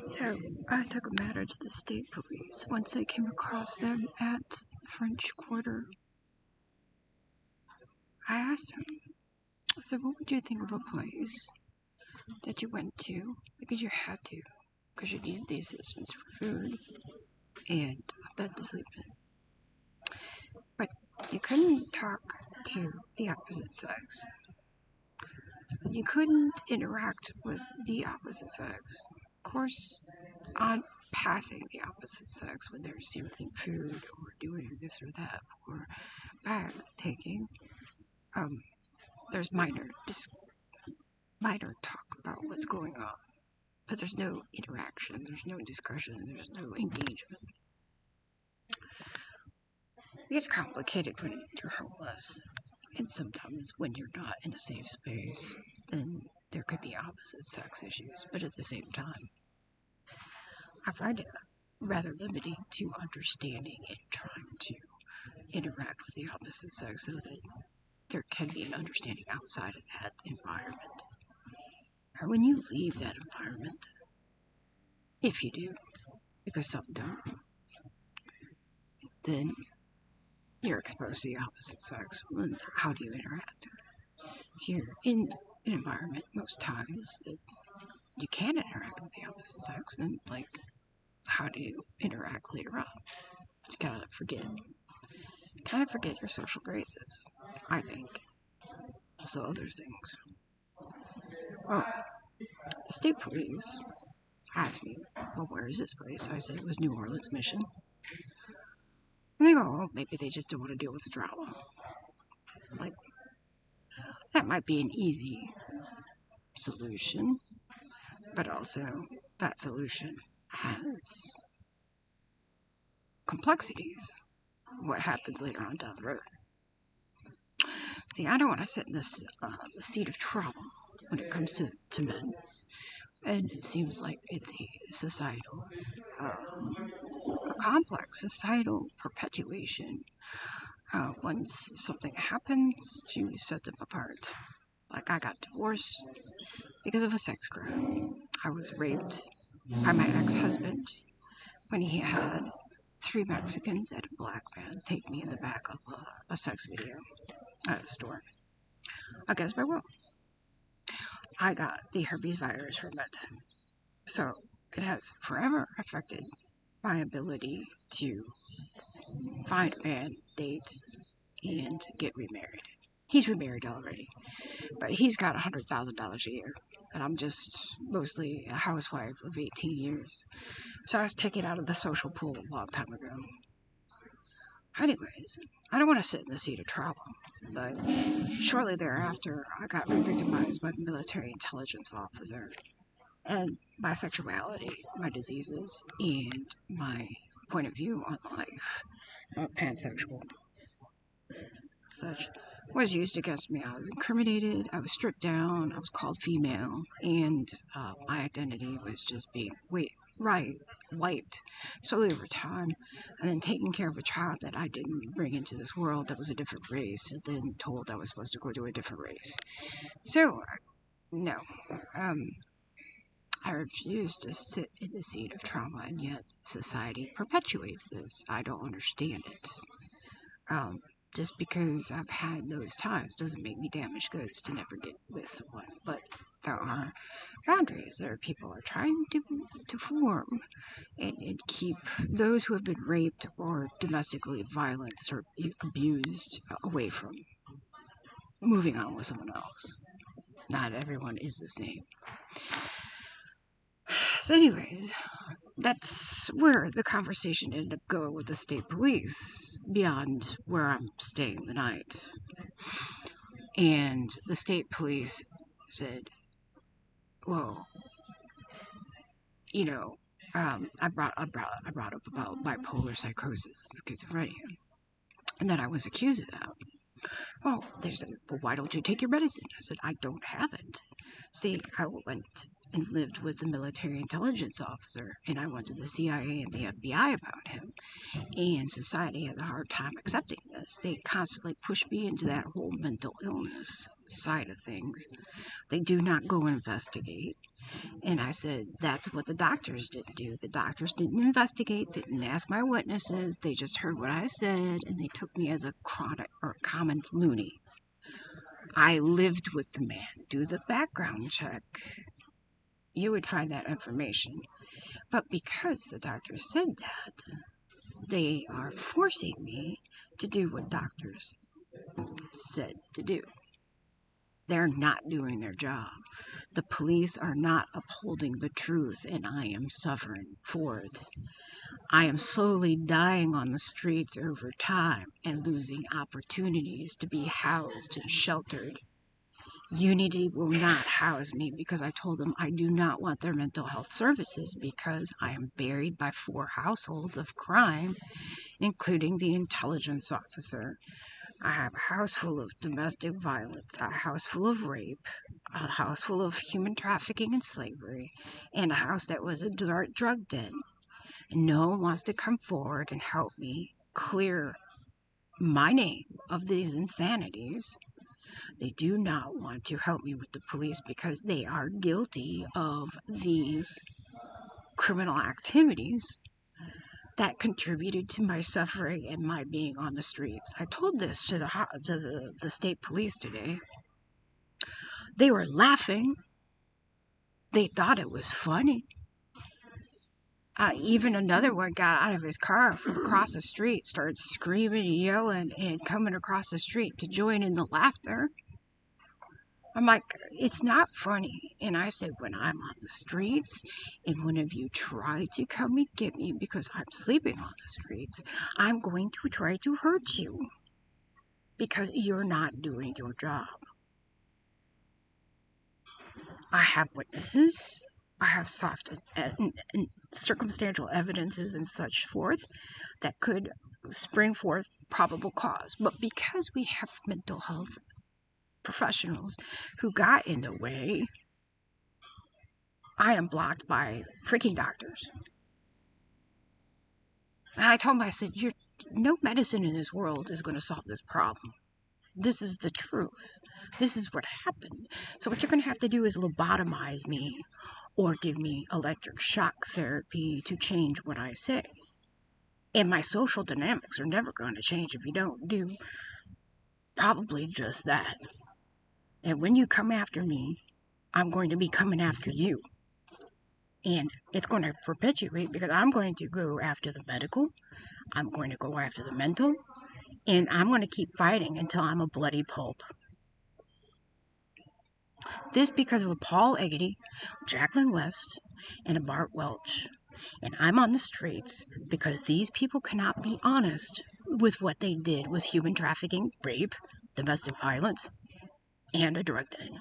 So I took a matter to the state police once I came across them at the French Quarter. I asked them, I said, what would you think of a place that you went to because you had to, because you needed the assistance for food and a bed to sleep in? But you couldn't talk to the opposite sex. You couldn't interact with the opposite sex. Of course, on passing the opposite sex when they're serving food or doing this or that or bag taking, there's minor talk about what's going on, but there's no interaction, there's no discussion, there's no engagement. It gets complicated when you're homeless, and sometimes when you're not in a safe space, then there could be opposite sex issues, but at the same time, I find it rather limiting to understanding and trying to interact with the opposite sex so that there can be an understanding outside of that environment. Or when you leave that environment, if you do, because some don't, then you're exposed to the opposite sex. Well, then how do you interact? If you're in an environment most times that you can't interact with the opposite sex, then how do you interact later on? You kind of forget your social graces, I think. Also other things. Well, the state police asked me, well, where is this place? I said it was New Orleans, Mission. And they go, oh, maybe they just don't want to deal with the drama. That might be an easy solution, but also that solution has complexities. What happens later on down the road? See, I don't want to sit in this the seat of trauma when it comes to men. And it seems like it's a societal, a complex societal perpetuation. Once something happens to set them apart. Like I got divorced because of a sex crime. I was raped by my ex-husband when he had 3 Mexicans and a black man take me in the back of a sex video at a store against my will. I got the herpes virus from it. So it has forever affected my ability to find a man, date, and get remarried. He's remarried already, but he's got $100,000 a year, and I'm just mostly a housewife of 18 years. So I was taken out of the social pool a long time ago. Anyways, I don't want to sit in the seat of trauma, but shortly thereafter, I got re-victimized by the military intelligence officer, and my sexuality, my diseases, and my point of view on life, pansexual, such, was used against me. I was incriminated, I was stripped down, I was called female, and my identity was just being wiped slowly over time, and then taking care of a child that I didn't bring into this world that was a different race, and then told I was supposed to go to a different race. So, no. I refuse to sit in the seat of trauma, and yet society perpetuates this. I don't understand it. Just because I've had those times doesn't make me damaged goods to never get with someone. But there are boundaries that people are trying to form and keep those who have been raped or domestically violent or abused away from moving on with someone else. Not everyone is the same. So anyways, that's where the conversation ended up going with the state police, beyond where I'm staying the night. And the state police said, well, I brought up about bipolar psychosis and schizophrenia, and that I was accused of that. Well, they said, well, why don't you take your medicine? I said, I don't have it. See, I went and lived with the military intelligence officer, and I went to the CIA and the FBI about him, and society had a hard time accepting this. They constantly push me into that whole mental illness side of things. They do not go investigate. And I said, that's what the doctors didn't do. The doctors didn't investigate, didn't ask my witnesses. They just heard what I said, and they took me as a chronic or common loony. I lived with the man. Do the background check. You would find that information. But because the doctor said that, they are forcing me to do what doctors said to do. They're not doing their job. The police are not upholding the truth, and I am suffering for it. I am slowly dying on the streets over time and losing opportunities to be housed and sheltered. Unity will not house me because I told them I do not want their mental health services because I am buried by 4 households of crime, including the intelligence officer. I have a house full of domestic violence, a house full of rape, a house full of human trafficking and slavery, and a house that was a drug den. No one wants to come forward and help me clear my name of these insanities. They do not want to help me with the police because they are guilty of these criminal activities that contributed to my suffering and my being on the streets. I told this to the state police today. They were laughing. They thought it was funny. Even another one got out of his car from across the street, started screaming and yelling and coming across the street to join in the laughter. I'm like, it's not funny. And I said, when I'm on the streets and one of you try to come and get me because I'm sleeping on the streets, I'm going to try to hurt you because you're not doing your job. I have witnesses. I have soft and circumstantial evidences and such forth that could spring forth probable cause. But because we have mental health professionals who got in the way, I am blocked by freaking doctors. And I told him, I said, no medicine in this world is going to solve this problem. This is the truth. This is what happened. So what you're going to have to do is lobotomize me or give me electric shock therapy to change what I say. And my social dynamics are never going to change if you don't do probably just that. And when you come after me, I'm going to be coming after you. And it's going to perpetuate because I'm going to go after the medical, I'm going to go after the mental, and I'm going to keep fighting until I'm a bloody pulp. This because of a Paul Eggety, Jacqueline West, and a Bart Welch. And I'm on the streets because these people cannot be honest with what they did was human trafficking, rape, domestic violence, and a drug den.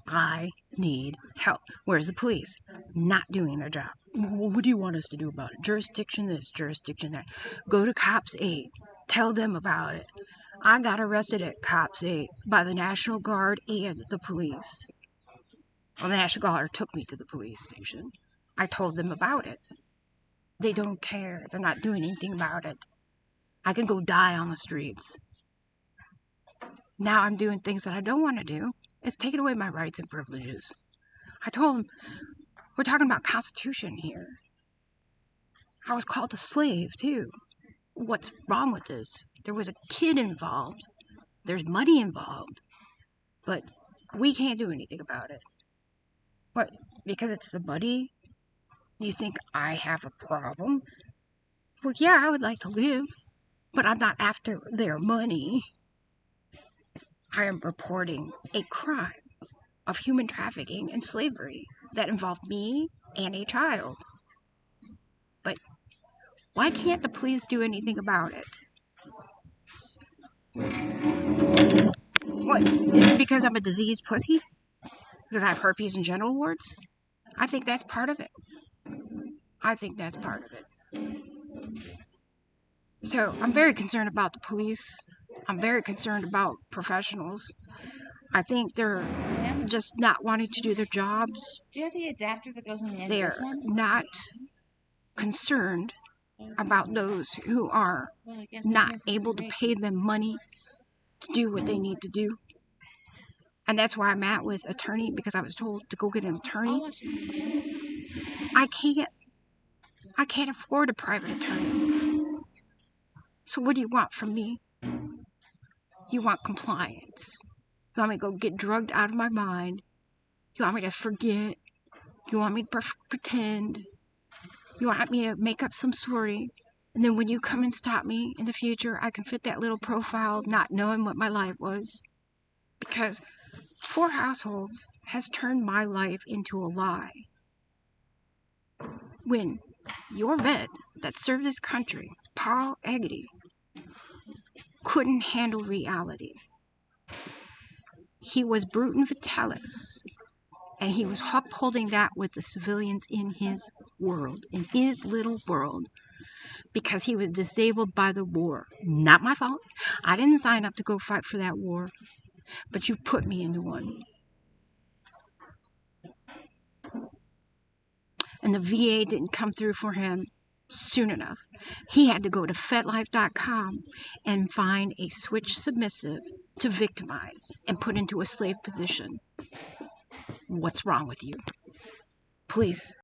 I need help. Where's the police? Not doing their job. What do you want us to do about it? Jurisdiction this, jurisdiction that. Go to Cops 8. Tell them about it. I got arrested at Cops 8 by the National Guard and the police. Well, the National Guard took me to the police station. I told them about it. They don't care. They're not doing anything about it. I can go die on the streets. Now I'm doing things that I don't want to do. It's taking away my rights and privileges. I told them, we're talking about Constitution here. I was called a slave, too. What's wrong with this? There was a kid involved. There's money involved. But we can't do anything about it. What? Because it's the money? You think I have a problem? Well, yeah, I would like to live. But I'm not after their money. I am reporting a crime of human trafficking and slavery that involved me and a child. But why can't the police do anything about it? What? Is it because I'm a diseased pussy? Because I have herpes and genital warts? I think that's part of it. I think that's part of it. So I'm very concerned about the police. I'm very concerned about professionals. I think they're just not wanting to do their jobs. Do you have the adapter that goes in the end? They're not concerned about those who are not able to pay them money to do what they need to do. And that's where I'm at with attorney, because I was told to go get an attorney. I can't afford a private attorney. So what do you want from me? You want compliance. You want me to go get drugged out of my mind. You want me to forget. You want me to pretend. You want me to make up some story. And then when you come and stop me in the future, I can fit that little profile, not knowing what my life was. Because 4 households has turned my life into a lie. When your vet that served this country, Paul Eggety, couldn't handle reality. He was Bruton Vitalis, and he was upholding that with the civilians in his world, in his little world, because he was disabled by the war. Not my fault. I didn't sign up to go fight for that war, but you put me into one. And the VA didn't come through for him soon enough. He had to go to FedLife.com and find a switch submissive to victimize and put into a slave position. What's wrong with you? Please